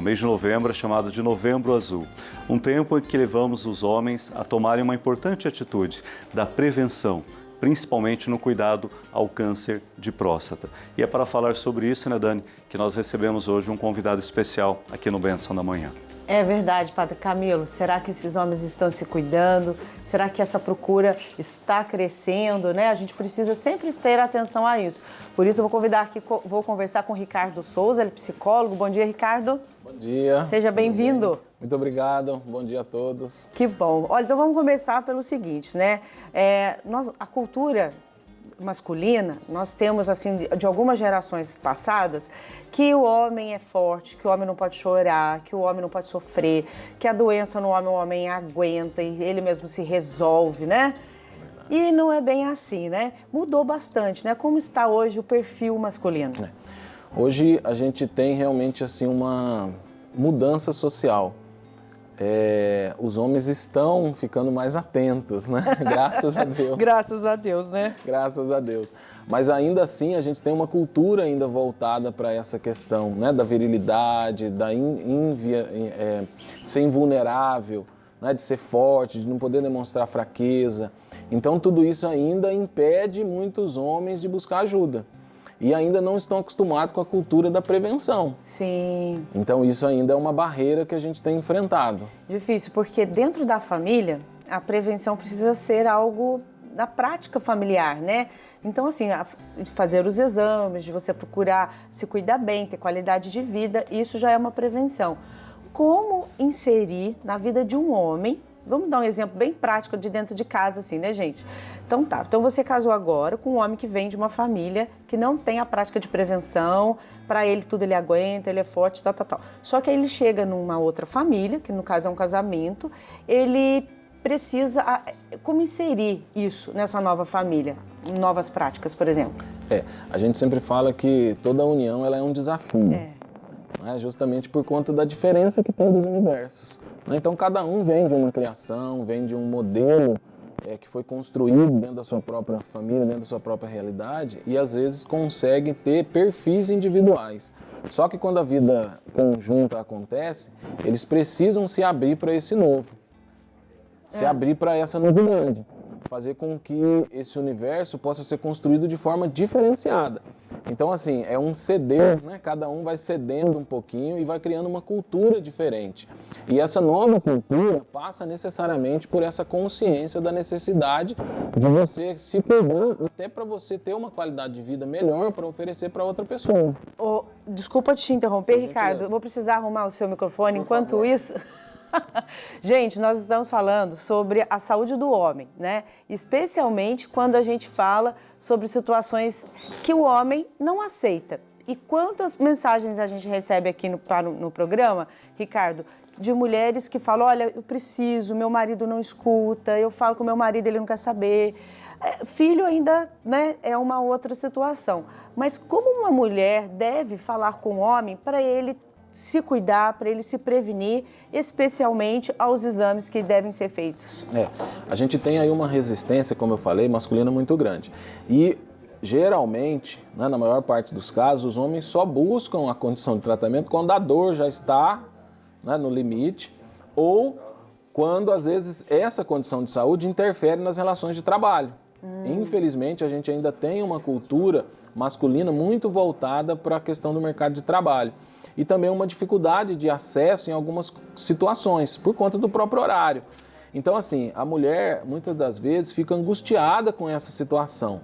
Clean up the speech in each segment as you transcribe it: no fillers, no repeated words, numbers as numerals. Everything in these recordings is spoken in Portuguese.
mês de novembro é chamado de Novembro Azul, um tempo em que levamos os homens a tomarem uma importante atitude da prevenção, principalmente no cuidado ao câncer de próstata. E é para falar sobre isso, né, Dani, que nós recebemos hoje um convidado especial aqui no Bênção da Manhã. É verdade, Padre Camilo. Será que esses homens estão se cuidando? Será que essa procura está crescendo, né? A gente precisa sempre ter atenção a isso. Por isso, eu vou conversar com o Ricardo Souza, ele é psicólogo. Bom dia, Ricardo. Bom dia. Seja bem-vindo. Muito obrigado. Bom dia a todos. Que bom. Olha, então vamos começar pelo seguinte, né? A cultura masculina, nós temos, assim, de algumas gerações passadas, que o homem é forte, que o homem não pode chorar, que o homem não pode sofrer, que a doença no homem, o homem aguenta e ele mesmo se resolve, né? E não é bem assim, né? Mudou bastante, né? Como está hoje o perfil masculino? Hoje a gente tem realmente, assim, uma mudança social. Os homens estão ficando mais atentos, né? Graças a Deus. Graças a Deus, né? Graças a Deus. Mas ainda assim a gente tem uma cultura ainda voltada para essa questão, né? Da virilidade, de ser invulnerável, né? De ser forte, de não poder demonstrar fraqueza. Então tudo isso ainda impede muitos homens de buscar ajuda. E ainda não estão acostumados com a cultura da prevenção. Sim. Então isso ainda é uma barreira que a gente tem enfrentado. Difícil, porque dentro da família, a prevenção precisa ser algo da prática familiar, né? Então, assim, de fazer os exames, de você procurar se cuidar bem, ter qualidade de vida, isso já é uma prevenção. Como inserir na vida de um homem? Vamos dar um exemplo bem prático de dentro de casa, assim, né, gente? Então tá, então você casou agora com um homem que vem de uma família que não tem a prática de prevenção, para ele tudo ele aguenta, ele é forte, tal, tal, tal. Só que aí ele chega numa outra família, que no caso é um casamento, ele precisa, como inserir isso nessa nova família, novas práticas, por exemplo? A gente sempre fala que toda união ela é um desafio. Justamente por conta da diferença que tem dos universos. Então, cada um vem de uma criação, vem de um modelo que foi construído dentro da sua própria família, dentro da sua própria realidade, e às vezes consegue ter perfis individuais. Só que quando a vida conjunta acontece, eles precisam se abrir para esse novo, se abrir para essa novidade, fazer com que esse universo possa ser construído de forma diferenciada. Então, assim, é um ceder, né? Cada um vai cedendo um pouquinho e vai criando uma cultura diferente. E essa nova cultura passa necessariamente por essa consciência da necessidade de você se cuidar, até para você ter uma qualidade de vida melhor para oferecer para outra pessoa. Desculpa te interromper, Ricardo. Eu vou precisar arrumar o seu microfone. Enquanto isso... Gente, nós estamos falando sobre a saúde do homem, né? Especialmente quando a gente fala sobre situações que o homem não aceita. E quantas mensagens a gente recebe aqui no programa, Ricardo, de mulheres que falam, olha, eu preciso, meu marido não escuta, eu falo com meu marido, ele não quer saber. Filho ainda, né, é uma outra situação. Mas como uma mulher deve falar com o homem para ele se cuidar, para ele se prevenir, especialmente aos exames que devem ser feitos? A gente tem aí uma resistência, como eu falei, masculina muito grande. E, geralmente, né, na maior parte dos casos, os homens só buscam a condição de tratamento quando a dor já está, né, no limite, ou quando, às vezes, essa condição de saúde interfere nas relações de trabalho. Infelizmente, a gente ainda tem uma cultura masculina muito voltada para a questão do mercado de trabalho. E também uma dificuldade de acesso em algumas situações, por conta do próprio horário. Então, assim, a mulher, muitas das vezes, fica angustiada com essa situação,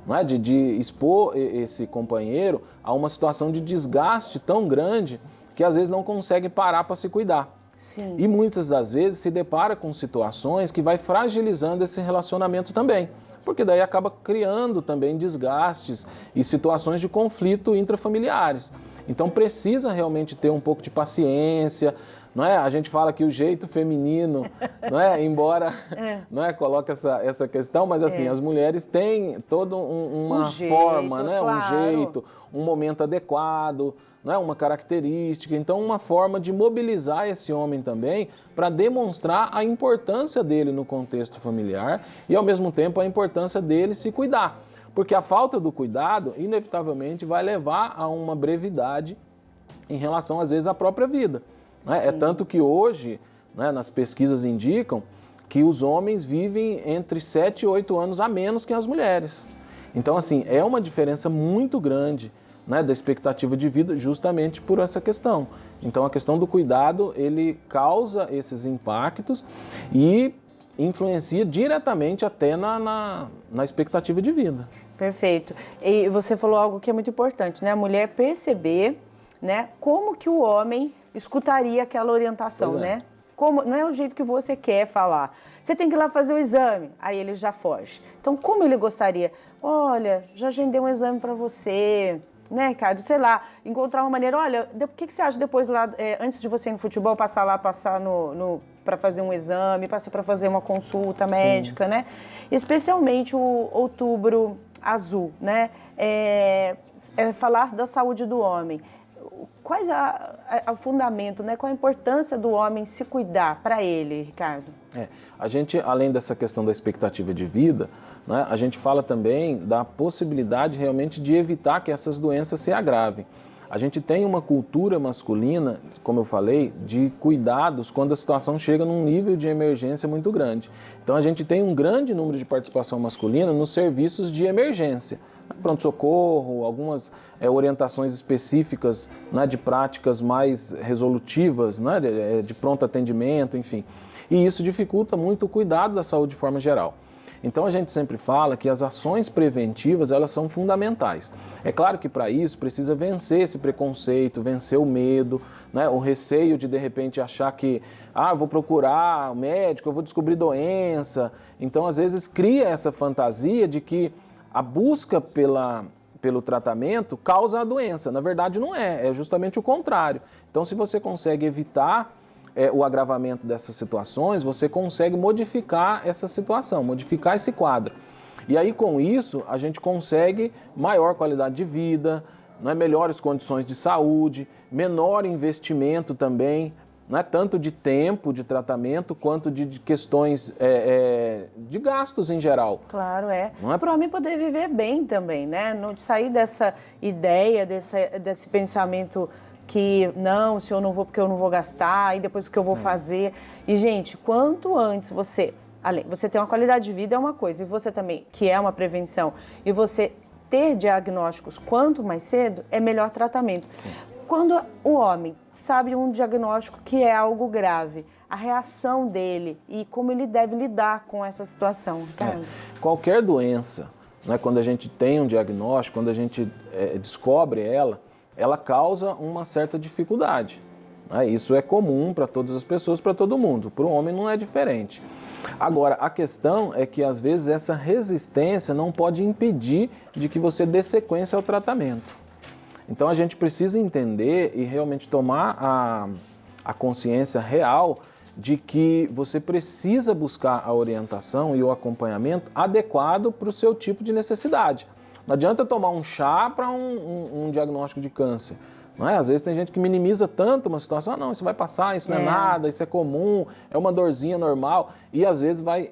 não é? De expor esse companheiro a uma situação de desgaste tão grande que, às vezes, não consegue parar para se cuidar. Sim. E muitas das vezes se depara com situações que vai fragilizando esse relacionamento também. Porque daí acaba criando também desgastes e situações de conflito intrafamiliares. Então precisa realmente ter um pouco de paciência, não é? A gente fala que o jeito feminino, não é? Embora não é? Coloca essa questão, mas assim, as mulheres têm toda uma forma, né? Claro. Um jeito, um momento adequado, não é? Uma característica. Então, uma forma de mobilizar esse homem também para demonstrar a importância dele no contexto familiar e, ao mesmo tempo, a importância dele se cuidar. Porque a falta do cuidado, inevitavelmente, vai levar a uma brevidade em relação, às vezes, à própria vida. Né? É tanto que hoje, né, nas pesquisas indicam que os homens vivem entre 7 e 8 anos a menos que as mulheres. Então, assim, é uma diferença muito grande, né, da expectativa de vida justamente por essa questão. Então, a questão do cuidado, ele causa esses impactos e influencia diretamente até na expectativa de vida. Perfeito. E você falou algo que é muito importante, né? A mulher perceber, né, como que o homem escutaria aquela orientação, né? Como, não é o jeito que você quer falar. Você tem que ir lá fazer o exame, aí ele já foge. Então, como ele gostaria? Olha, já agendei um exame para você, né, Ricardo? Sei lá, encontrar uma maneira. Olha, o que você acha depois lá, antes de você ir no futebol, passar para fazer um exame, passar para fazer uma consulta médica, né? Especialmente o Outubro Azul, né? Falar da saúde do homem. Quais o fundamento, né? Qual a importância do homem se cuidar para ele, Ricardo? A gente, além dessa questão da expectativa de vida, né, a gente fala também da possibilidade realmente de evitar que essas doenças se agravem. A gente tem uma cultura masculina, como eu falei, de cuidados quando a situação chega num nível de emergência muito grande. Então a gente tem um grande número de participação masculina nos serviços de emergência. Pronto-socorro, algumas orientações específicas, né, de práticas mais resolutivas, né, de pronto atendimento, enfim. E isso dificulta muito o cuidado da saúde de forma geral. Então a gente sempre fala que as ações preventivas, elas são fundamentais. É claro que para isso precisa vencer esse preconceito, vencer o medo, né, o receio de repente achar que eu vou procurar o médico, eu vou descobrir doença. Então às vezes cria essa fantasia de que a busca pelo tratamento causa a doença. Na verdade não é justamente o contrário. Então se você consegue evitar o agravamento dessas situações, você consegue modificar essa situação, modificar esse quadro. E aí, com isso, a gente consegue maior qualidade de vida, né, melhores condições de saúde, menor investimento também, né, tanto de tempo de tratamento, quanto de questões de gastos em geral. Claro, Não é? Para o homem poder viver bem também, né? Não sair dessa ideia, desse pensamento que não, se eu não vou porque eu não vou gastar, e depois o que eu vou fazer. E, gente, quanto antes você ter uma qualidade de vida é uma coisa, e você também, que é uma prevenção, e você ter diagnósticos quanto mais cedo, é melhor tratamento. Sim. Quando o homem sabe um diagnóstico que é algo grave, a reação dele e como ele deve lidar com essa situação, cara. Qualquer doença, né, quando a gente tem um diagnóstico, quando a gente descobre ela causa uma certa dificuldade. Isso é comum para todas as pessoas, para todo mundo. Para o homem não é diferente. Agora, a questão é que, às vezes, essa resistência não pode impedir de que você dê sequência ao tratamento. Então, a gente precisa entender e realmente tomar a consciência real de que você precisa buscar a orientação e o acompanhamento adequado para o seu tipo de necessidade. Não adianta tomar um chá para um diagnóstico de câncer. Não é? Às vezes tem gente que minimiza tanto uma situação, não, isso vai passar, isso não é nada, isso é comum, é uma dorzinha normal. E às vezes vai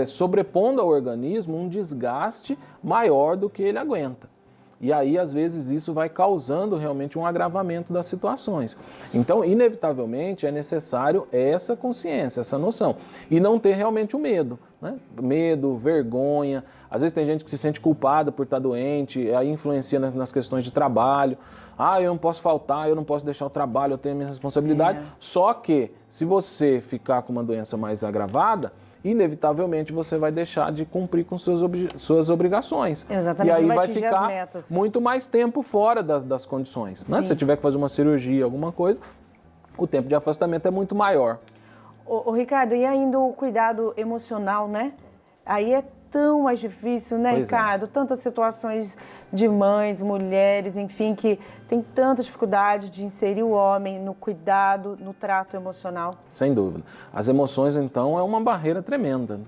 sobrepondo ao organismo um desgaste maior do que ele aguenta. E aí, às vezes, isso vai causando realmente um agravamento das situações. Então, inevitavelmente, é necessário essa consciência, essa noção. E não ter realmente o medo, né? Medo, vergonha. Às vezes tem gente que se sente culpada por estar doente, aí influencia nas questões de trabalho. Eu não posso faltar, eu não posso deixar o trabalho, eu tenho a minha responsabilidade. Só que, se você ficar com uma doença mais agravada, inevitavelmente você vai deixar de cumprir com suas obrigações. Exatamente, e aí vai vai atingir ficar as metas. muito mais tempo fora das condições. Né? Se você tiver que fazer uma cirurgia, alguma coisa, o tempo de afastamento é muito maior. Ô, Ricardo, e ainda o cuidado emocional, né? Aí é tão mais difícil, né, Ricardo? Tantas situações de mães, mulheres, enfim, que tem tanta dificuldade de inserir o homem no cuidado, no trato emocional. Sem dúvida. As emoções, então, é uma barreira tremenda, né?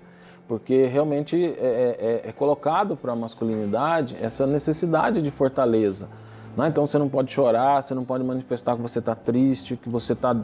Porque realmente é colocado para a masculinidade essa necessidade de fortaleza. Né? Então, você não pode chorar, você não pode manifestar que você está triste, que você está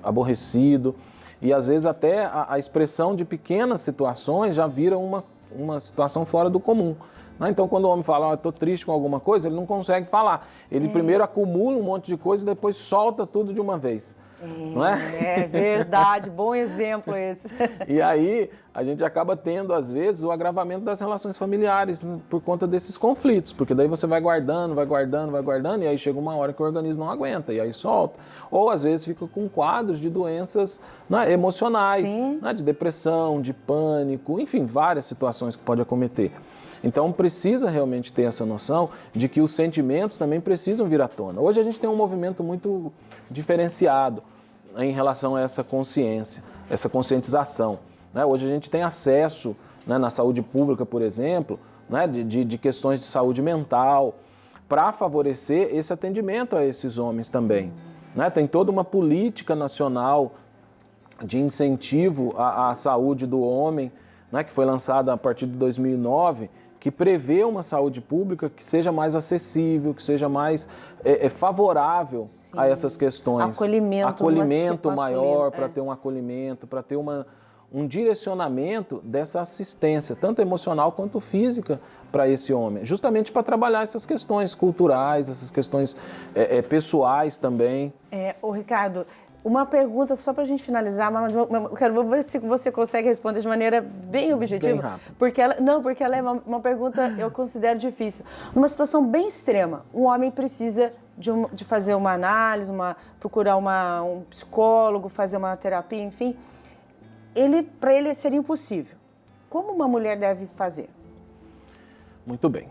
aborrecido. E, às vezes, até a expressão de pequenas situações já vira uma situação fora do comum. Né? Então, quando o homem fala, eu estou triste com alguma coisa, ele não consegue falar. Ele primeiro acumula um monte de coisa e depois solta tudo de uma vez. Não é? É verdade, bom exemplo esse. E aí a gente acaba tendo, às vezes, o agravamento das relações familiares, né, por conta desses conflitos, porque daí você vai guardando, e aí chega uma hora que o organismo não aguenta, e aí solta. Ou às vezes fica com quadros de doenças, né, emocionais, né, de depressão, de pânico, enfim, várias situações que pode acometer. Então precisa realmente ter essa noção de que os sentimentos também precisam vir à tona. Hoje a gente tem um movimento muito diferenciado em relação a essa consciência, essa conscientização. Né? Hoje a gente tem acesso, né, na saúde pública, por exemplo, né, de questões de saúde mental, para favorecer esse atendimento a esses homens também. Né? Tem toda uma política nacional de incentivo à saúde do homem, né, que foi lançada a partir de 2009, que prevê uma saúde pública que seja mais acessível, que seja mais favorável a essas questões. Acolhimento maior, para ter um acolhimento, para ter um direcionamento dessa assistência, tanto emocional quanto física, para esse homem. Justamente para trabalhar essas questões culturais, essas questões pessoais também. Ô Ricardo, uma pergunta só para a gente finalizar, mas eu quero ver se você consegue responder de maneira bem objetiva. Bem rápido. Porque ela é uma pergunta, eu considero difícil. Numa situação bem extrema, um homem precisa de fazer uma análise, procurar um psicólogo, fazer uma terapia, enfim. Para ele seria impossível. Como uma mulher deve fazer? Muito bem.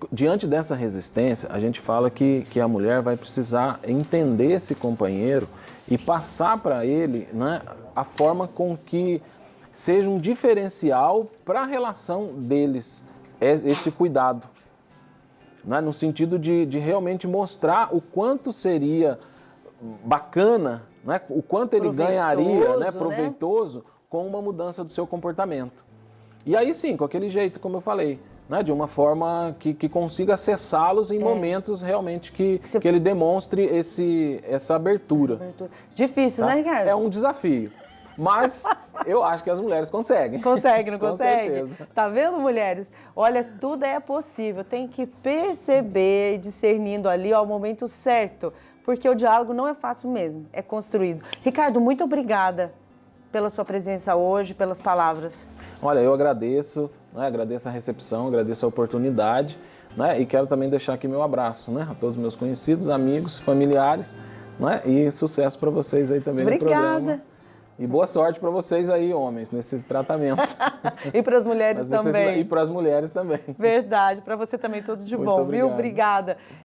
Diante dessa resistência, a gente fala que a mulher vai precisar entender esse companheiro e passar para ele, né, a forma com que seja um diferencial para a relação deles, esse cuidado. Né, no sentido de realmente mostrar o quanto seria bacana, né, o quanto ele ganharia, né, proveitoso, com uma mudança do seu comportamento. E aí sim, com aquele jeito, como eu falei, né, de uma forma que consiga acessá-los em momentos realmente que ele demonstre essa abertura. Difícil, tá? né, Ricardo? É um desafio, mas eu acho que as mulheres conseguem. Consegue, não Com consegue? certeza. Tá vendo, mulheres? Olha, tudo é possível. Tem que perceber, discernindo ali ao momento certo, porque o diálogo não é fácil mesmo, é construído. Ricardo, muito obrigada pela sua presença hoje, pelas palavras. Olha, eu agradeço, né, agradeço a recepção, agradeço a oportunidade, né, e quero também deixar aqui meu abraço, né, a todos os meus conhecidos, amigos, familiares, né, e sucesso para vocês aí também no programa. Obrigada. E boa sorte para vocês aí, homens, nesse tratamento. E para as mulheres também. E para as mulheres também. Verdade, para você também tudo de Muito bom, obrigado. viu? Obrigada.